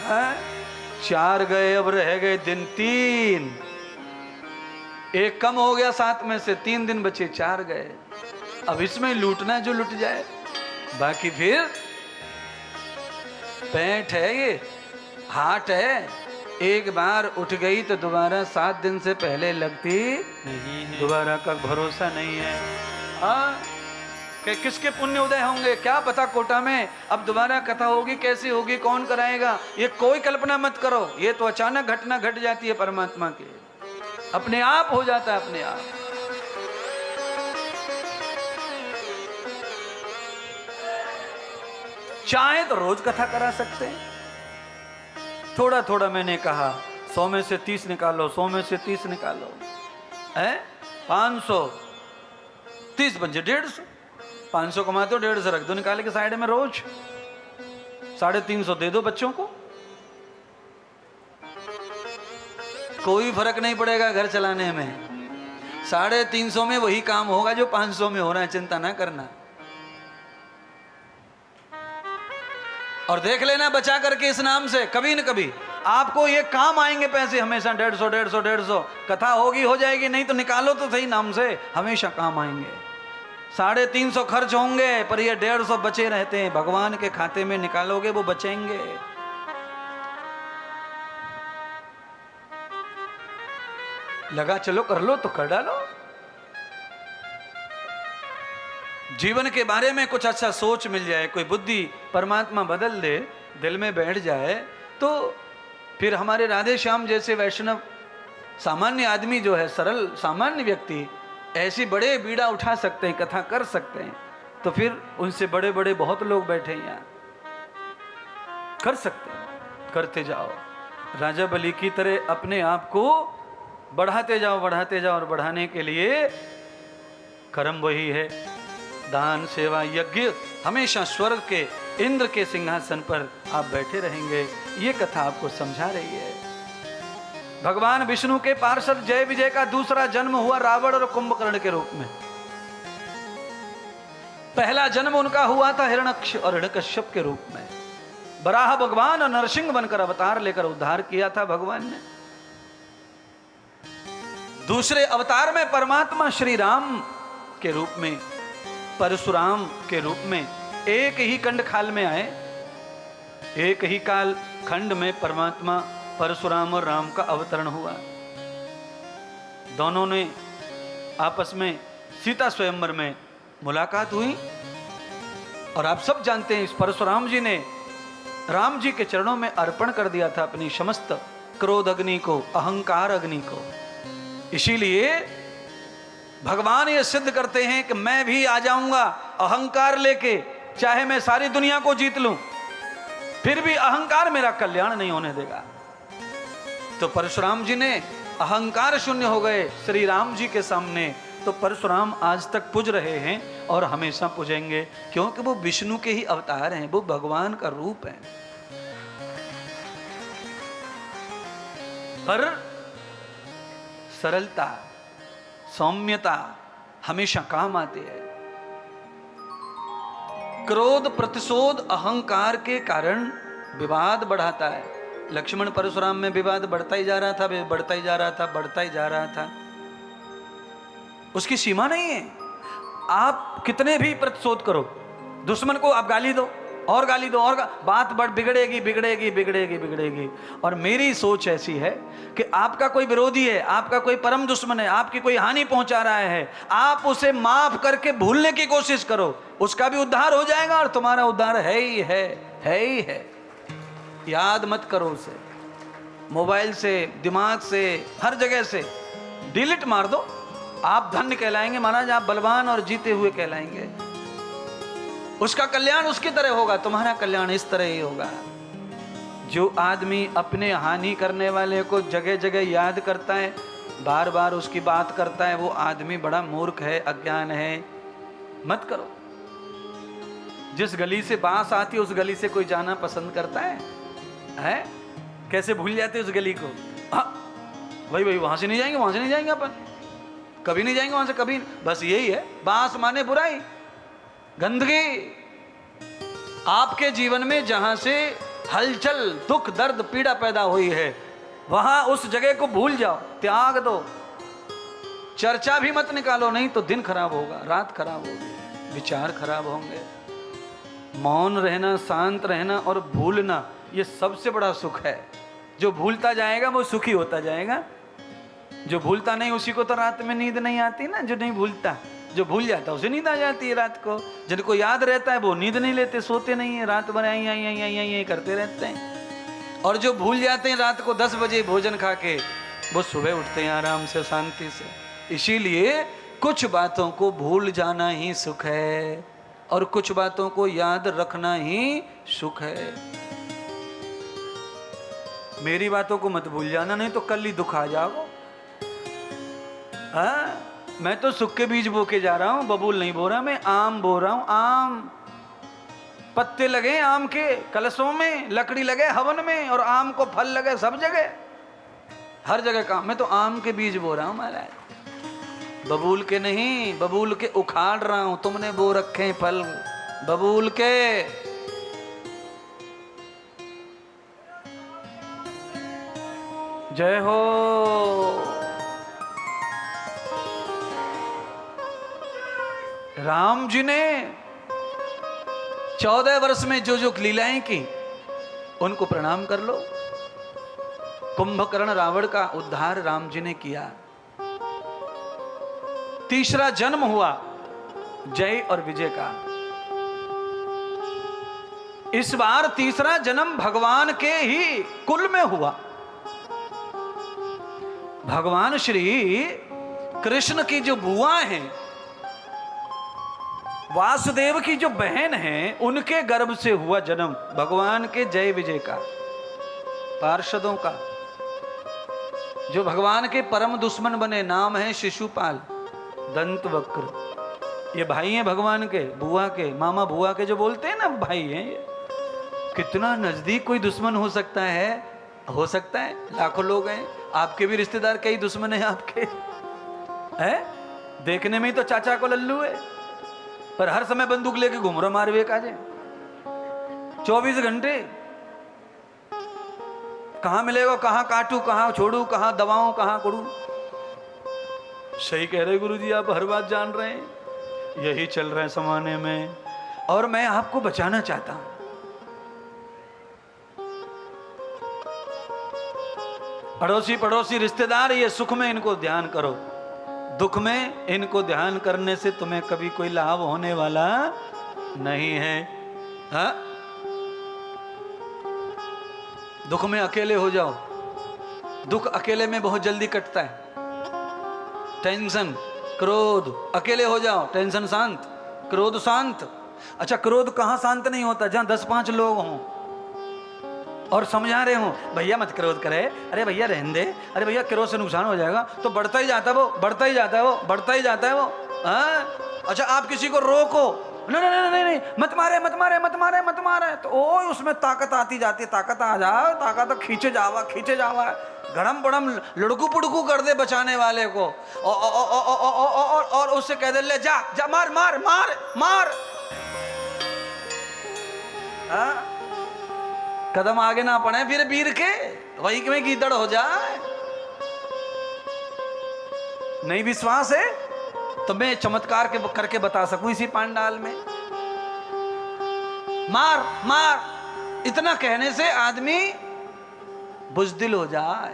4 गए, अब रह गए दिन 3। एक कम हो गया 7 में से, 3 दिन बचे, 4 गए। अब इसमें लूटना है जो लुट जाए, बाकी फिर पेट है, ये हाट है। एक बार उठ गई तो दोबारा 7 दिन से पहले लगती नहीं है, दोबारा का भरोसा नहीं है। कि किसके पुण्य उदय होंगे क्या पता कोटा में, अब दोबारा कथा होगी कैसी होगी, कौन कराएगा, ये कोई कल्पना मत करो। ये तो अचानक घटना घट जाती है परमात्मा के, अपने आप हो जाता है, अपने आप। चाहे तो रोज कथा करा सकते हैं, थोड़ा थोड़ा मैंने कहा 100 में से 30 निकालो, 100 में से 30 निकालो, है 500, 30 बन 150, 500 कमाते हो 150 रख दो निकाल के साइड में, रोज 350 दे दो बच्चों को, कोई फर्क नहीं पड़ेगा घर चलाने में। 350 में वही काम होगा जो 500 में हो रहा है, चिंता ना करना। और देख लेना बचा करके इस नाम से, कभी न कभी आपको ये काम आएंगे पैसे, हमेशा 150 150 150 कथा होगी हो जाएगी, नहीं तो निकालो तो सही नाम से, हमेशा काम आएंगे। 350 खर्च होंगे पर ये 150 बचे रहते हैं, भगवान के खाते में निकालोगे वो बचेंगे। लगा चलो कर लो तो कर डालो। जीवन के बारे में कुछ अच्छा सोच मिल जाए, कोई बुद्धि परमात्मा बदल दे, दिल में बैठ जाए, तो फिर हमारे राधे श्याम जैसे वैष्णव सामान्य आदमी जो है, सरल सामान्य व्यक्ति, ऐसी बड़े बीड़ा उठा सकते हैं, कथा कर सकते हैं। तो फिर उनसे बड़े बड़े बहुत लोग बैठे हैं यहाँ, कर सकते हैं, करते जाओ। राजा बलि की तरह अपने आप को बढ़ाते जाओ, बढ़ाते जाओ। और बढ़ाने के लिए कर्म वही है, दान सेवा यज्ञ, हमेशा स्वर्ग के इंद्र के सिंहासन पर आप बैठे रहेंगे। ये कथा आपको समझा रही है। भगवान विष्णु के पार्षद जय विजय का दूसरा जन्म हुआ रावण और कुंभकर्ण के रूप में। पहला जन्म उनका हुआ था हिरण्यक्ष और हिरण्यकश्यप के रूप में। बराह भगवान और नरसिंह बनकर अवतार लेकर उद्धार किया था भगवान ने। दूसरे अवतार में परमात्मा श्री राम के रूप में, परशुराम के रूप में एक ही खंड काल में आए। एक ही काल खंड में परमात्मा परशुराम और राम का अवतरण हुआ। दोनों ने आपस में सीता स्वयंवर में मुलाकात हुई। और आप सब जानते हैं इस परशुराम जी ने राम जी के चरणों में अर्पण कर दिया था अपनी समस्त क्रोध अग्नि को, अहंकार अग्नि को। इसीलिए भगवान ये सिद्ध करते हैं कि मैं भी आ जाऊंगा अहंकार लेके, चाहे मैं सारी दुनिया को जीत लूं, फिर भी अहंकार मेरा कल्याण नहीं होने देगा। तो परशुराम जी ने अहंकार शून्य हो गए श्री राम जी के सामने। तो परशुराम आज तक पूज रहे हैं और हमेशा पूजेंगे, क्योंकि वो विष्णु के ही अवतार हैं, वो भगवान का रूप है। पर सरलता, सौम्यता हमेशा काम आती है। क्रोध, प्रतिशोध, अहंकार के कारण विवाद बढ़ाता है। लक्ष्मण परशुराम में विवाद बढ़ता ही जा रहा था, बढ़ता ही जा रहा था, बढ़ता ही जा रहा था। उसकी सीमा नहीं है। आप कितने भी प्रतिशोध करो, दुश्मन को आप गाली दो और गाली दो और बात बिगड़ेगी बिगड़ेगी बिगड़ेगी बिगड़ेगी। और मेरी सोच ऐसी है कि आपका कोई विरोधी है, आपका कोई परम दुश्मन है, आपकी कोई हानि पहुंचा रहा है, आप उसे माफ करके भूलने की कोशिश करो, उसका भी उद्धार हो जाएगा और तुम्हारा उद्धार है ही है। याद मत करो उसे, मोबाइल से, दिमाग से, हर जगह से डिलीट मार दो। आप धन्य कहलाएंगे महाराज, आप बलवान और जीते हुए कहलाएंगे। उसका कल्याण उसकी तरह होगा, तुम्हारा कल्याण इस तरह ही होगा। जो आदमी अपने हानि करने वाले को जगह जगह याद करता है, बार बार उसकी बात करता है, वो आदमी बड़ा मूर्ख है, अज्ञान है। मत करो। जिस गली से बांस आती है उस गली से कोई जाना पसंद करता है? कैसे भूल जाते उस गली को? वही वहां से नहीं जाएंगे, वहां से नहीं जाएंगे, अपन कभी नहीं जाएंगे वहां से, कभी। बस यही है, बांस माने बुराई, गंदगी। आपके जीवन में जहां से हलचल, दुख, दर्द, पीड़ा पैदा हुई है, वहां उस जगह को भूल जाओ, त्याग दो। चर्चा भी मत निकालो, नहीं तो दिन खराब होगा, रात खराब होगी, विचार खराब होंगे। मौन रहना, शांत रहना और भूलना, ये सबसे बड़ा सुख है। जो भूलता जाएगा वो सुखी होता जाएगा। जो भूलता नहीं उसी को तो रात में नींद नहीं आती ना। जो नहीं भूलता, जो भूल जाता उसे नींद आ जाती है रात को। जिनको याद रहता है वो नींद नहीं लेते, सोते नहीं है, रात भर आई आई आई आई आई करते रहते हैं। और जो भूल जाते हैं रात को 10 बजे भोजन खा के, वो सुबह उठते हैं आराम से, शांति से। इसीलिए कुछ बातों को भूल जाना ही सुख है और कुछ बातों को याद रखना ही सुख है। मेरी बातों को मत भूल जाना, नहीं तो कल ही दुख आ जाओ। हाँ, मैं तो सुख के बीज बो के जा रहा हूं, बबूल नहीं बो रहा, मैं आम बो रहा हूं। आम पत्ते लगे आम के कलशों में, लकड़ी लगे हवन में, और आम को फल लगे सब जगह, हर जगह काम। मैं तो आम के बीज बो रहा हूं महाराज, बबूल के नहीं। बबूल के उखाड़ रहा हूं, तुमने बो रखे हैं फल बबूल के। जय हो। राम जी ने 14 वर्ष में जो जो लीलाएं की उनको प्रणाम कर लो। कुंभकर्ण रावण का उद्धार राम जी ने किया। तीसरा जन्म हुआ जय और विजय का। इस बार तीसरा जन्म भगवान के ही कुल में हुआ। भगवान श्री कृष्ण की जो बुआ हैं, वासुदेव की जो बहन है, उनके गर्भ से हुआ जन्म भगवान के जय विजय का, पार्षदों का। जो भगवान के परम दुश्मन बने, नाम है शिशुपाल, दंतवक्र। ये भाई हैं भगवान के, बुआ के, मामा बुआ के जो बोलते हैं ना, भाई हैं ये। कितना नजदीक कोई दुश्मन हो सकता है? हो सकता है, लाखों लोग हैं। आपके भी रिश्तेदार कई दुश्मन हैं आपके, हैं? देखने में ही तो चाचा को लल्लू है, पर हर समय बंदूक लेके घूम रहा मारवे काजे 24 घंटे। कहां मिलेगा, कहां काटू, कहां छोड़ू, कहां दबाऊं, कहां करूं। सही कह रहे गुरु जी, आप हर बात जान रहे हैं। यही चल रहा है जमाने में, और मैं आपको बचाना चाहता हूं। अड़ोसी पड़ोसी रिश्तेदार, ये सुख में इनको ध्यान करो, दुख में इनको ध्यान करने से तुम्हें कभी कोई लाभ होने वाला नहीं है। हा? दुख में अकेले हो जाओ, दुख अकेले में बहुत जल्दी कटता है। टेंशन, क्रोध, अकेले हो जाओ, टेंशन शांत, क्रोध शांत। अच्छा, क्रोध कहाँ शांत नहीं होता? जहाँ 10-5 लोग हों और समझा रहे हो, भैया मत क्रोध करे, अरे भैया रहने दे, अरे भैया क्रोध से नुकसान हो जाएगा, तो बढ़ता ही जाता है वो, बढ़ता ही जाता है वो, बढ़ता ही जाता है वो। हाँ? अच्छा, आप किसी को रोको, नहीं नहीं नहीं नहीं, मत मारे मत मारे मत मारे मत मारे, तो ओ उसमें ताकत आती जाती है, ताकत आ जाओ, ताकत तो खींचे जावा, गड़म बड़म लुड़कू पुड़कू कर दे बचाने वाले को, और उससे कह दे ले जा जा, मार मार मार मार। हाँ? कदम आगे ना पड़े फिर वीर के, वही में गीदड़ हो जाए। नहीं विश्वास है तो मैं चमत्कार के करके बता सकूं इसी पांडाल में। मार मार, इतना कहने से आदमी बुजदिल हो जाए।